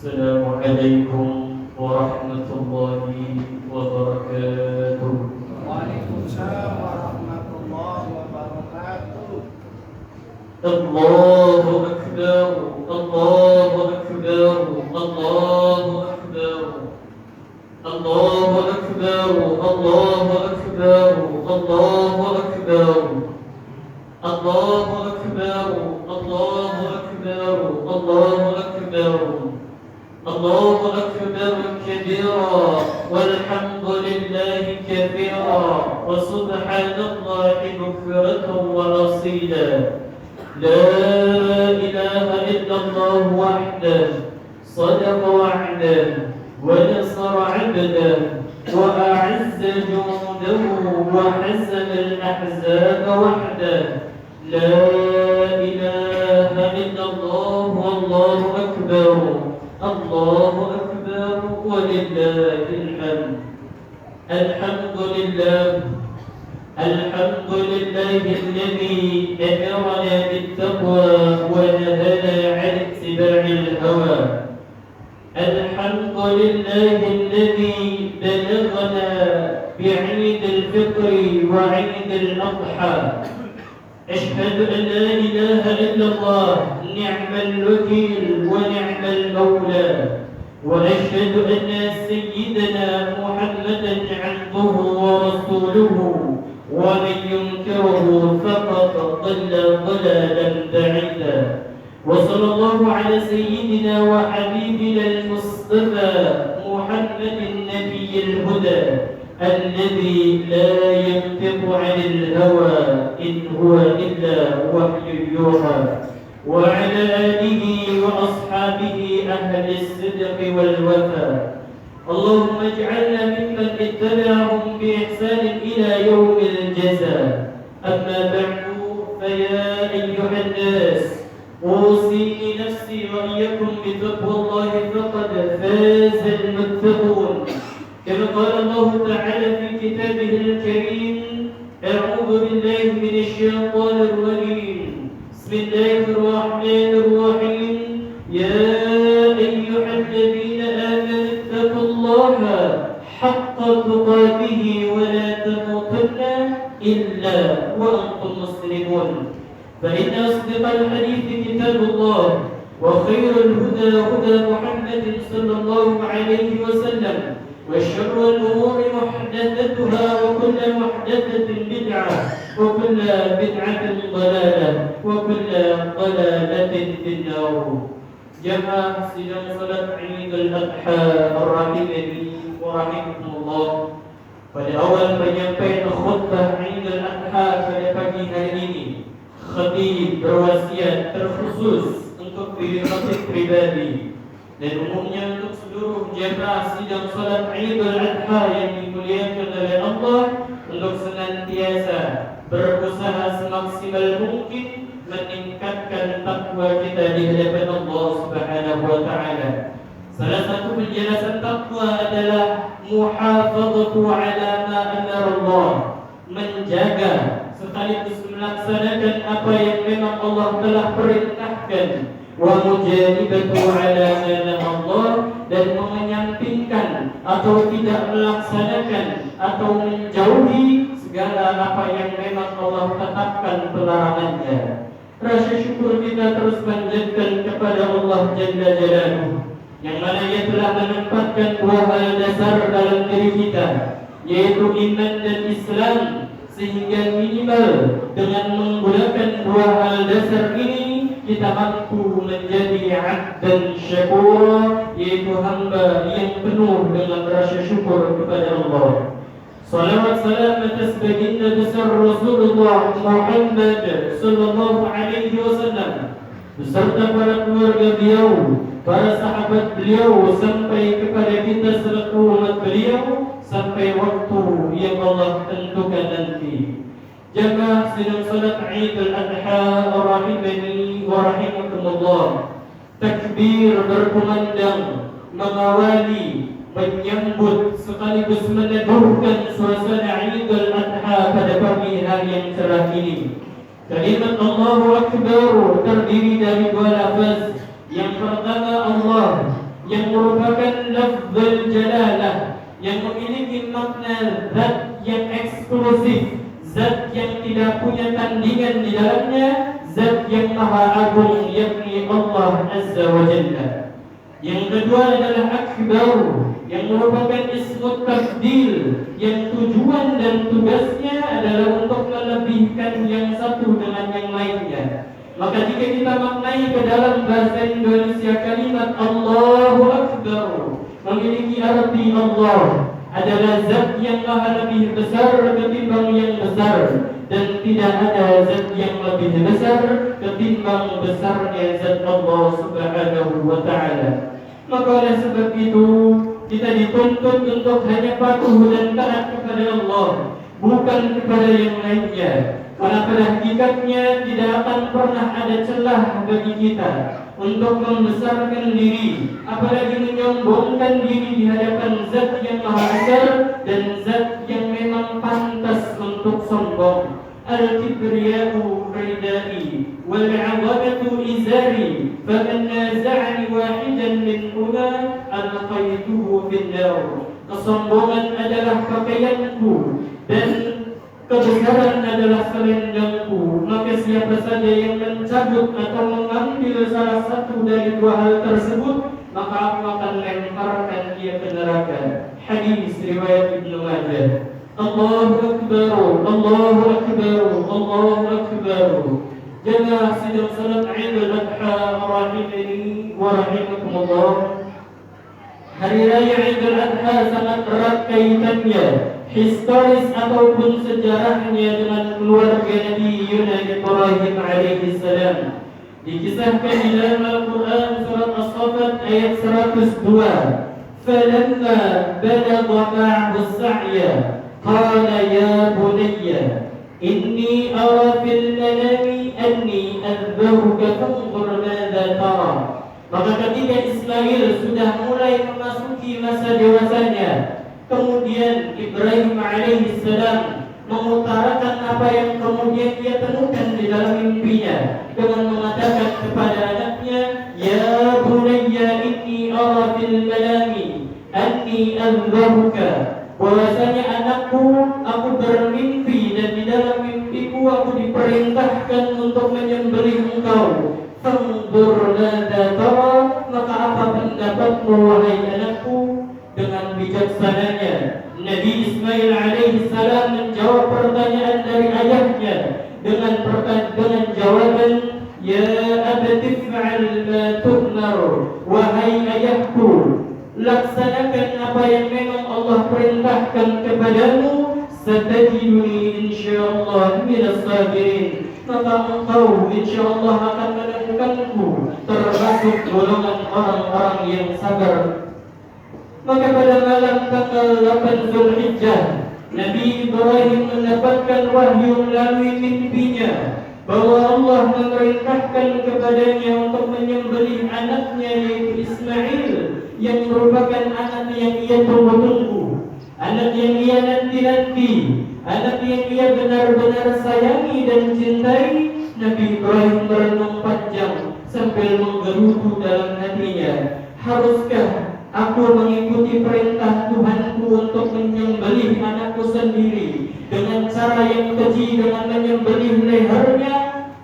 السلام عليكم ورحمة الله وبركاته. وعليكم السلام ورحمة الله وبركاته. الله أكبر الله أكبر الله أكبر الله أكبر الله أكبر الله أكبر الله أكبر الله أكبر الله أكبر الله أكبر كبيرا والحمد لله كثيرا وسبحان الله بكرة وأصيلا. لا إله إلا الله وحده صدق وعده ونصر عبده وأعز جنده وحزم الأحزاب وحده. لا إله إلا الله والله أكبر الله أكبر ولله الحمد. الحمد لله الحمد لله الذي أمرنا بالتقوى ونهانا عن اتباع الهوى. الحمد لله الذي بلغنا بعيد الفطر وعيد الأضحى. أشهد أن لا إله إلا الله نعم الوكيل ونعم المولى. وأشهد أن سيدنا محمدا عبده ورسوله ومن ينكره فقد ضل ضلالا بعيدا. وصلى الله على سيدنا وحبيبنا المصطفى محمد النبي الهدى الذي لا ينطق عن الهوى إن هو إلا وحي يوحى. وعلى آله وأصحابه أهل الصدق والوفاء. اللهم اجعلنا ممن اتبعهم بإحسان إلى يوم الجزاء. أما بعد فيا أيها الناس أوصي نفسي وإياكم بتقوى الله فقد فاز المتقون. كما قال الله تعالى في كتابه الكريم: أعوذ بالله من الشيطان الرجيم. بسم الله الرحمن الرحيم. يا أيها الذين آمنوا اتقوا الله حق تقاته ولا تموتن إلا وأنتم مسلمون. فإن أصدق الحديث كتاب الله وخير الهدى هدى محمد صلى الله عليه وسلم وشر الأمور محدثتها وكل محدثة بدعة وكل بدعة ضلالة وكل ضلالة في النار. Jamaah sidang salat Eid al-Adha ar-Rahimani wa rahimakumullah. Pada awal penyampaian khutbah Eid al-Adha pada pagi hari ini, khatib berwasiat terkhusus untuk diri khatib pribadi dan umumnya untuk seluruh jamaah sidang salat Eid al-Adha yang dimuliakan oleh Allah untuk senantiasa berusaha semaksimal mungkin meningkatkan takwa kita di hadapan Allah Subhanahu wa taala. Salah satu penjelasan takwa adalah muhafazatu ala ma amara Allah, menjaga sekaligus melaksanakan apa yang memang Allah telah perintahkan, wa mujanibatu ala ma nahaa Allah, dan menyampingkan atau tidak melaksanakan atau menjauhi segala apa yang memang Allah tetapkan pelarangannya. Rasa syukur kita terus panjatkan kepada Allah Jalla Jalaluhu, yang mana Ia telah menempatkan dua hal dasar dalam diri kita, yaitu iman dan Islam, sehingga minimal dengan menggunakan dua hal dasar ini kita mampu menjadi abdan syakura, yaitu hamba yang penuh dengan rasa syukur kepada Allah. Salawat salam atas baginda besar Rasulullah Muhammad sallallahu alaihi wasallam beserta para keluarga beliau, para sahabat beliau sampai kepada kita selaku umat beliau sampai waktu yang Allah tentukan nanti. Jaga sedang salat Eid al-Adha rahimani wa rahimakumullah. Takbir berkumandang, mengawali, menyambut sekaligus meneduhkan suasana Eid al-Adha pada pagi hari yang cerah ini. Kalimat Allahu Akbar terdiri dari dua lafaz. Yang pertama Allah, yang merupakan lafzul jalalah, yang memiliki makna zat yang eksklusif, zat yang tidak punya tandingan di dalamnya, zat yang maha agung, yakni Allah Azza wa Jalla. Yang kedua adalah akbar, yang merupakan ismut tafdil, yang tujuan dan tugasnya adalah untuk melebihkan yang satu dengan yang lainnya. Maka jika kita maknai ke dalam bahasa Indonesia kalimat Allahu Akbar memiliki arti Allah adalah zat yang maha lebih besar ketimbang yang besar, dan tidak ada zat yang lebih besar ketimbang besarnya zat Allah Subhanahu wa Ta'ala. Maka oleh sebab itu kita dituntut untuk hanya patuh dan taat kepada Allah, bukan kepada yang lainnya. Karena pada hakikatnya tidak akan pernah ada celah bagi kita untuk membesarkan diri, apalagi menyombongkan diri di hadapan zat yang maha besar dan zat yang memang pantas untuk sombong. Al-kibriyatu ridai wal-'azamatu izari, faman naza'ani wahidan minhuma alqaituhu fin-nar. Kesombongan adalah pakaianku dan kebesaran adalah selendangku, maka siapa saja yang mencabut atau mengambil salah satu dari dua hal tersebut, maka aku akan lemparkan dia ke neraka. Hadis riwayat Ibnu Majah. Allahu Akbar, Allahu Akbar, Allahu Akbar. Jamaah sidang salat Eid al-Adha rahimani wa rahimakumullah. Hari raya Eid al-Adha sangat erat kaitannya historis ataupun sejarahnya dengan keluarga Nabi Ibrahim alaihi salam. Dikisahkan di dalam Al-Quran surat As-Saffat ayat 102. Falamma balagha ma'ahu as-sa'ya qala ya bunayya inni ara fil manami anni adbahuka fanzur madza tara. Maka ketika Ismail sudah mulai memasuki masa dewasanya, kemudian Ibrahim alaihissalam mengutarakan apa yang kemudian dia temukan di dalam mimpinya dengan mengatakan kepada anaknya, ya bunayya inni ara fil manami anni adbahuka. Bahwasanya anakku, aku bermimpi dan di dalam mimpiku aku diperintahkan untuk menyembelih engkau. Fanzur madza tara, maka apa pendapatmu wahai anakku? Dengan bijaksananya Nabi Ismail alaihissalam menjawab pertanyaan dari ayahnya dengan jawaban, ya abati fa'al ma tu'mar, wahai ayahku, laksanakan apa yang memang Allah perintahkan kepadamu, satajiduni insyaallah minas sabirin, maka engkau insyaallah akan menemukanku termasuk golongan orang-orang yang sabar. Maka pada malam tanggal 8 Zulhijjah, Nabi Ibrahim mendapatkan wahyu melalui mimpinya bahwa Allah memerintahkan kepadanya untuk menyembelih anaknya yaitu Ismail, yang merupakan anak yang ia tunggu-tunggu, anak yang ia nanti-nanti, anak yang ia benar-benar sayangi dan cintai. Nabi Ibrahim merenung panjang sambil menggerutu dalam hatinya, haruskah aku mengikuti perintah Tuhanku untuk menyembelih anakku sendiri dengan cara yang keji, dengan menyembelih lehernya?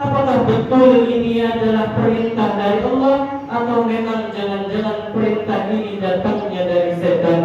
Apakah betul ini adalah perintah dari Allah, atau memang jangan-jangan perintah ini datangnya dari setan?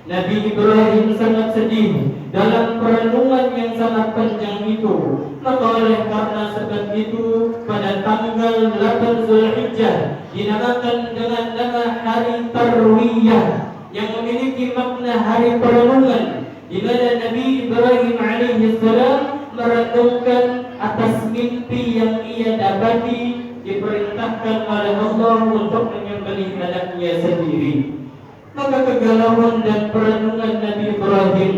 Nabi Ibrahim sangat sedih dalam perenungan yang sangat panjang itu. Maka oleh karena sebab itu, pada tanggal 8 Zulhijjah dinamakan dengan nama Hari Tarwiyah, yang memiliki makna hari perenungan, di mana Nabi Ibrahim alaihissalam merenungkan atas mimpi yang ia dapati, diperintahkan oleh Allah untuk menyembelih anaknya sendiri. Maka kegalauan dan perenungan Nabi Ibrahim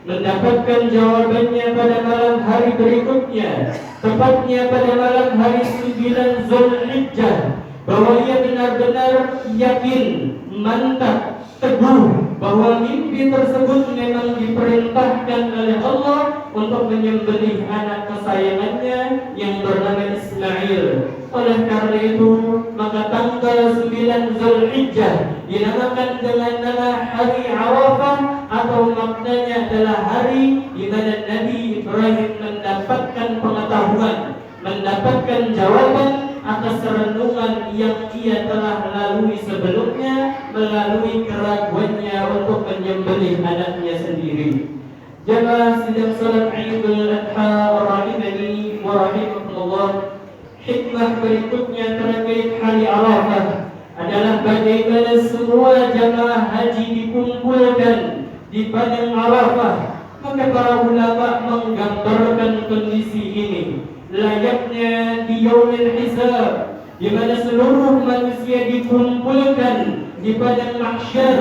mendapatkan jawabannya pada malam hari berikutnya, tepatnya pada malam hari 9 Zulhijjah, bahwa ia benar-benar yakin, mantap, teguh bahwa mimpi tersebut memang diperintahkan oleh Allah untuk menyembelih anak kesayangannya yang bernama Ismail. Oleh karena itu, maka tanggal 9 Zulhijjah dinamakan dengan nama Hari Arafah, atau maknanya adalah hari di mana Nabi Ibrahim mendapatkan pengetahuan, mendapatkan jawaban atas renungan yang ia telah lalui sebelumnya melalui keraguannya untuk menyembelih anaknya sendiri. Jamaah sidang salat Idul Adha rahimani wa rahimakumullah, hikmah berikutnya terkait hari Arafah adalah bagaimana semua jamaah haji dikumpulkan di padang Arafah. Maka para ulama menggambarkan kondisi ini layaknya di yaumil hisab, di mana seluruh manusia dikumpulkan di padang mahsyar,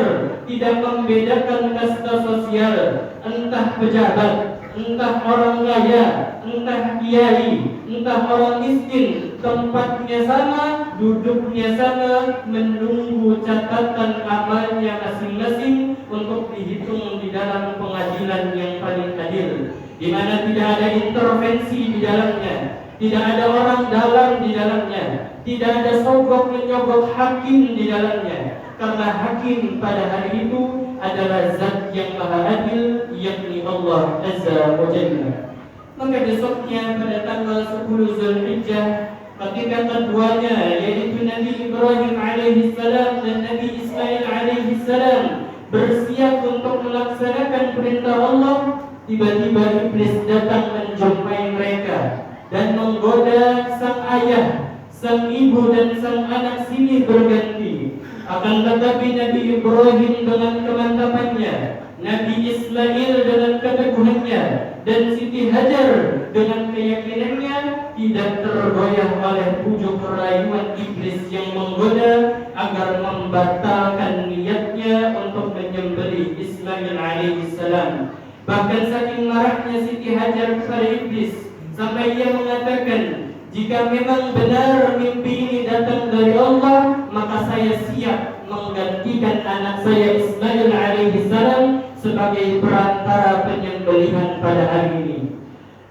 tidak membedakan kasta sosial, entah pejabat, entah orang kaya, entah kiai, entah orang miskin, tempatnya sama, duduknya sama, menunggu catatan amalnya masing-masing untuk dihitung di dalam pengadilan yang paling adil, di mana tidak ada intervensi di dalamnya, tidak ada orang dalam di dalamnya, tidak ada sogok menyogok hakim di dalamnya, karena hakim pada hari itu adalah zat yang maha adil, yakni Allah Azza wa Jalla. Maka besoknya pada tanggal 10 Zulhijjah, ketika keduanya yaitu Nabi Ibrahim alaihissalam dan Nabi Ismail alaihissalam bersiap untuk melaksanakan perintah Allah, tiba-tiba iblis datang menjumpai mereka dan menggoda sang ayah, sang ibu dan sang anak silih berganti. Akan tetapi Nabi Ibrahim dengan kemantapannya, Nabi Ismail dengan keteguhannya, dan Siti Hajar dengan keyakinannya tidak tergoyah oleh pujuk rayuan iblis yang menggoda agar membatalkan niatnya untuk menyembelih Ismail alaihissalam. Bahkan saking marahnya Siti Hajar kepada iblis sampai ia mengatakan, jika memang benar mimpi ini datang dari Allah, maka saya siap menggantikan anak saya Ismail alaihissalam sebagai perantara penyembelihan pada hari ini.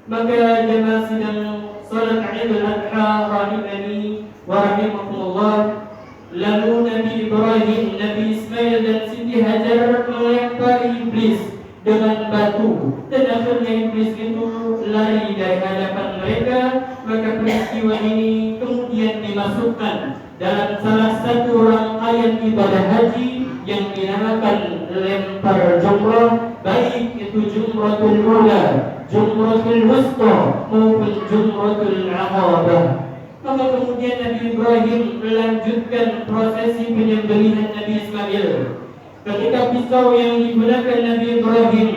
Maka jemaah sidang salat Idul Adha rahimani wa rahimakumullah, lalu Nabi Ibrahim, Nabi Ismail dan Siti Hajar melempari iblis dengan batu, dan akhirnya iblis itu lari dari hadapan mereka. Maka peristiwa ini kemudian dimasukkan dalam salah satu rangkaian ibadah haji yang dinamakan lempar jumrah, baik itu jumratul ula, jumratul wusta maupun jumratul aqabah. Maka kemudian Nabi Ibrahim melanjutkan prosesi penyembelihan Nabi Ismail. Ketika pisau yang digunakan Nabi Ibrahim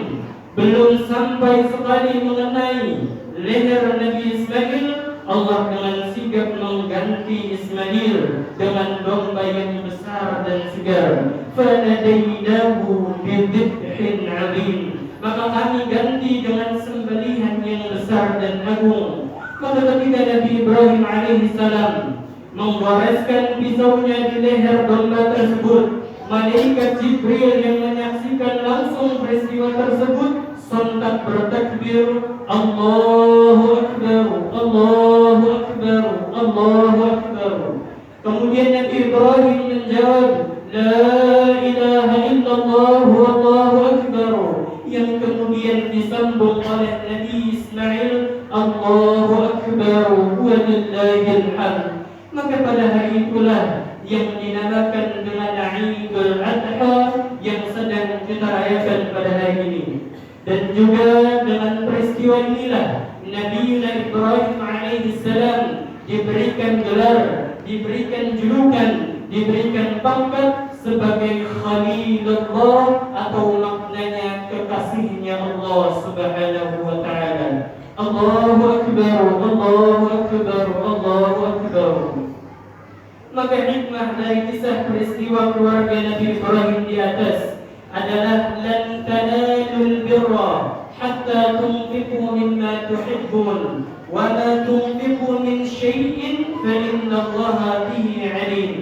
belum sampai sekali mengenai leher Nabi Ismail, Allah dengan sigap mengganti Ismail dengan domba yang besar dan segar. Fanadainahu bidhibhin 'adzim. Maka kami ganti dengan sembelihan yang besar dan agung. Maka ketika Nabi Ibrahim alaihissalam menggoreskan pisaunya di leher domba tersebut, malaikat Jibril yang menyaksikan langsung peristiwa tersebut sontak bertakbir, Allahu Akbar, Allahu Akbar, Allahu Akbar. Kemudian Nabi Ibrahim menjawab, La ilaha illallah wallahu akbar, yang kemudian disambung oleh Nabi Ismail, Allahu Akbar walillahil hamd. Maka pada hari itulah yang dinamakan dengan Idul Adha yang sedang kita rayakan pada hari ini. Dan juga dengan peristiwa inilah Nabi Ibrahim alaihissalam diberikan gelar, diberikan julukan, diberikan pangkat sebagai Khalilullah, atau makna surganya kekasihnya Allah Subhanahu wa taala. Allahu akbar, Allahu akbar, Allahu akbar. Maka hikmah dari kisah peristiwa keluarga Nabi Ibrahim di atas adalah lan tanalul birra hatta tunfiqu mimma tuhibbun wa ma tunfiqu min syai'in fa innallaha bihi 'alim.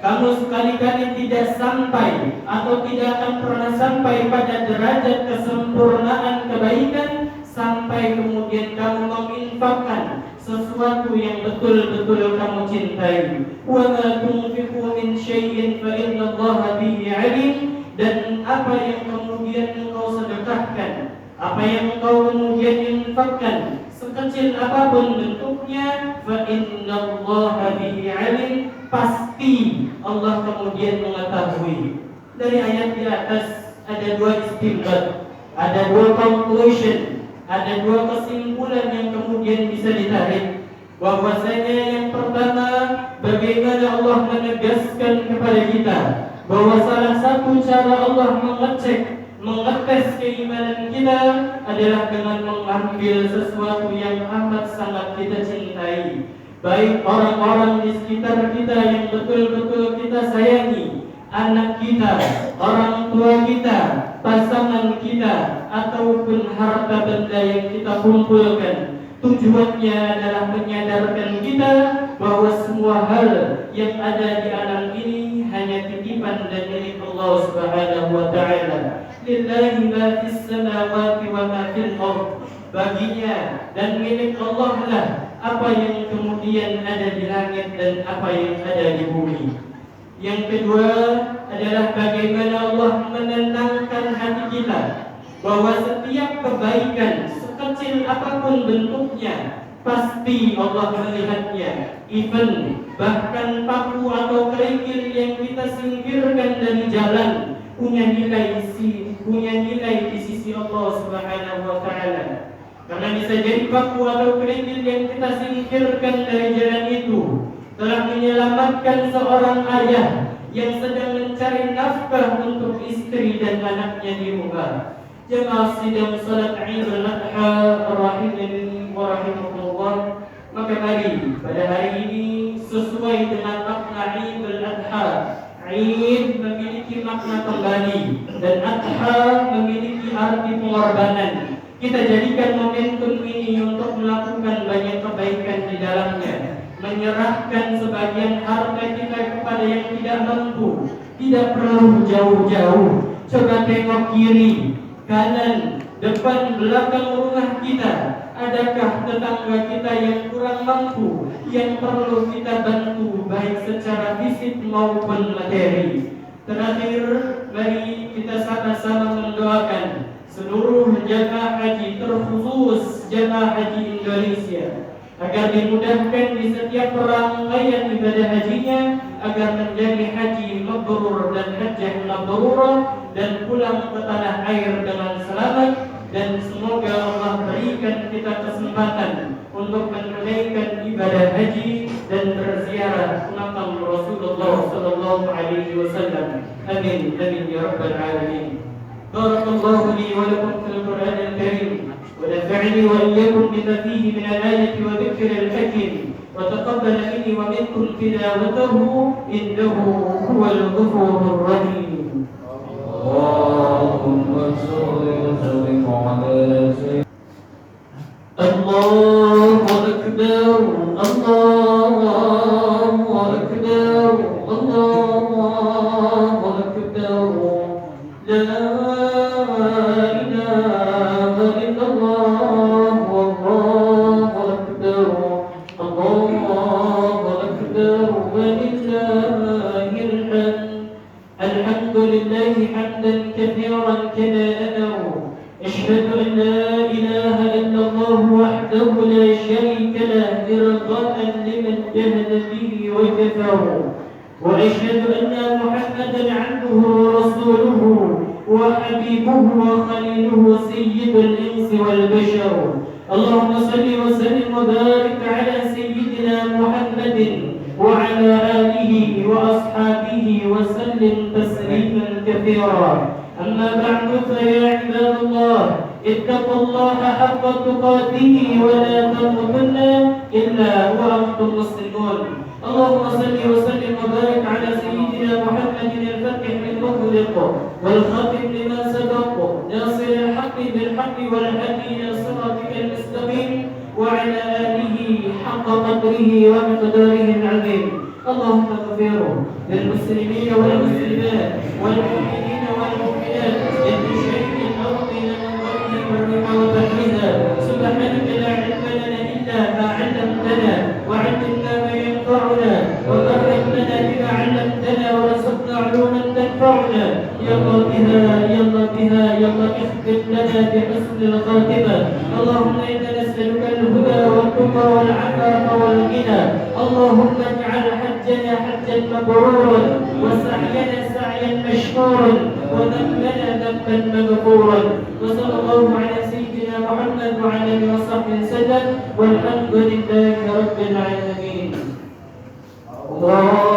Kamu sekali-kali tidak sampai atau tidak akan pernah sampai pada derajat kesempurnaan kebaikan sampai kemudian kamu menginfakkan sesuatu yang betul-betul kamu cintai. Wa ma tunfiqu min syai'in fa innallaha bihi 'alim. Dan apa yang kemudian engkau sedekahkan, apa yang engkau kemudian infakkan, sekecil apapun bentuknya, fa innallaha bihi 'alim, pasti Allah kemudian mengetahui. Dari ayat di atas ada dua istinbat, ada dua conclusion, ada dua kesimpulan yang kemudian bisa ditarik. Bahwasanya yang pertama, bagaimana Allah menegaskan kepada kita bahwa salah satu cara Allah mengetes keimanan kita adalah dengan mengambil sesuatu yang amat sangat kita cintai, baik orang-orang di sekitar kita yang betul-betul kita sayangi, anak kita, orang tua kita, pasangan kita, ataupun harta benda yang kita kumpulkan. Tujuannya adalah menyadarkan kita bahwa semua hal yang ada di alam ini hanya titipan dan milik Allah Subhanahu wa taala. Lillahi ma fis samawati wa ma fil ardh. Baginya dan milik Allah lah apa yang kemudian ada di langit dan apa yang ada di bumi. Yang kedua adalah bagaimana Allah menenangkan hati kita bahwa setiap kebaikan sekecil apapun bentuknya pasti Allah melihatnya. Even bahkan paku atau kerikil yang kita singkirkan dari jalan punya nilai di sisi Allah Subhanahu wa taala. Karena bisa jadi paku atau kerikil yang kita singkirkan dari jalan itu telah menyelamatkan seorang ayah yang sedang mencari nafkah untuk istri dan anaknya di rumah. Jemaah sidang salat Idul Adha rahimani wa rahimakumullah. Maka mari pada hari ini sesuai dengan makna Idul Adha. Id memiliki makna kembali dan Adha memiliki arti pengorbanan. Kita jadikan momentum ini untuk melakukan banyak kebaikan di dalamnya, menyerahkan sebagian harta kita kepada yang tidak mampu. Tidak perlu jauh-jauh. Coba tengok kiri, kanan, depan, belakang rumah kita. Adakah tetangga kita yang kurang mampu, yang perlu kita bantu baik secara fisik maupun materi? Terakhir, mari kita sama-sama mendoakan seluruh jamaah haji, terkhusus jamaah haji Indonesia, agar dimudahkan di setiap rangkaian ibadah hajinya, agar menjadi haji mabrur dan hajjah mabrurah dan pulang ke tanah air dengan selamat. Dan semoga Allah berikan kita kesempatan untuk menunaikan ibadah haji dan berziarah ke makam Rasulullah sallallahu alaihi wasallam. Amin amin ya rabbal alamin. Barakallahu li wa lakum fil Qur'anil karim wa nafa'ani wa iyyakum bima fihi min al-ayati wa dhikril hakim wa taqabbal minni wa minkum tilawatahu innahu huwal ghafurur rahim. Allahumma shalli wa sallim ala sayyidina Allahu akbar, Allahu akbar, Allahu akbar. La ilaha illallah, Allahu akbar, Allahu akbar, walillahil hamd. Alhamdulillahi hamdan katsiran kama amara. Ashhadu an la ilaha illallah wahdahu la sharika lah irda'an liman jahada bihi wa kafara. Wa ashhadu anna Muhammadan 'abduhu wa rasuluhu wa habibuhu wa khaliluhu sayyidul insi wal bashar. Allahumma salli wa sallim wa barik ala sayyidina Muhammadin wa ala alihi wa ashabihi wa sallim tasliman katsira. أما بعد فيا عباد الله اتقوا الله حق تقاته ولا تموتن إلا وأنتم مسلمون. اللهم صل وسلم وبارك على سيدنا محمد الفتح لما خلق والخاتم لما سبق ناصر الحق بالحق والهادي إلى صراطك المستقيم وعلى آله حق قدره ومقداره العظيم. اللهم اغفر للمسلمين والمسلمات والمؤمنين والمؤمنات المشركين الأرضين والبحر وبحرها. سبحانك لا علم لنا إلا ما علمتنا وعلمنا ما ينفعنا وبارك لنا بما علمتنا ورزقنا علوما تنفعنا. يا الله بها اختم لنا بحسن الخاتمة. اللهم إنا نسألك الهدى والتقى والعفاف والغنى. اللهم اجعل حجنا حجا مبرورا وسعينا سعيا مشكورا وذنبنا ذنبا مغفورا. وصلى الله على سيدنا محمد وعلى اله وصحبه وسلم والحمد لله رب العالمين. الله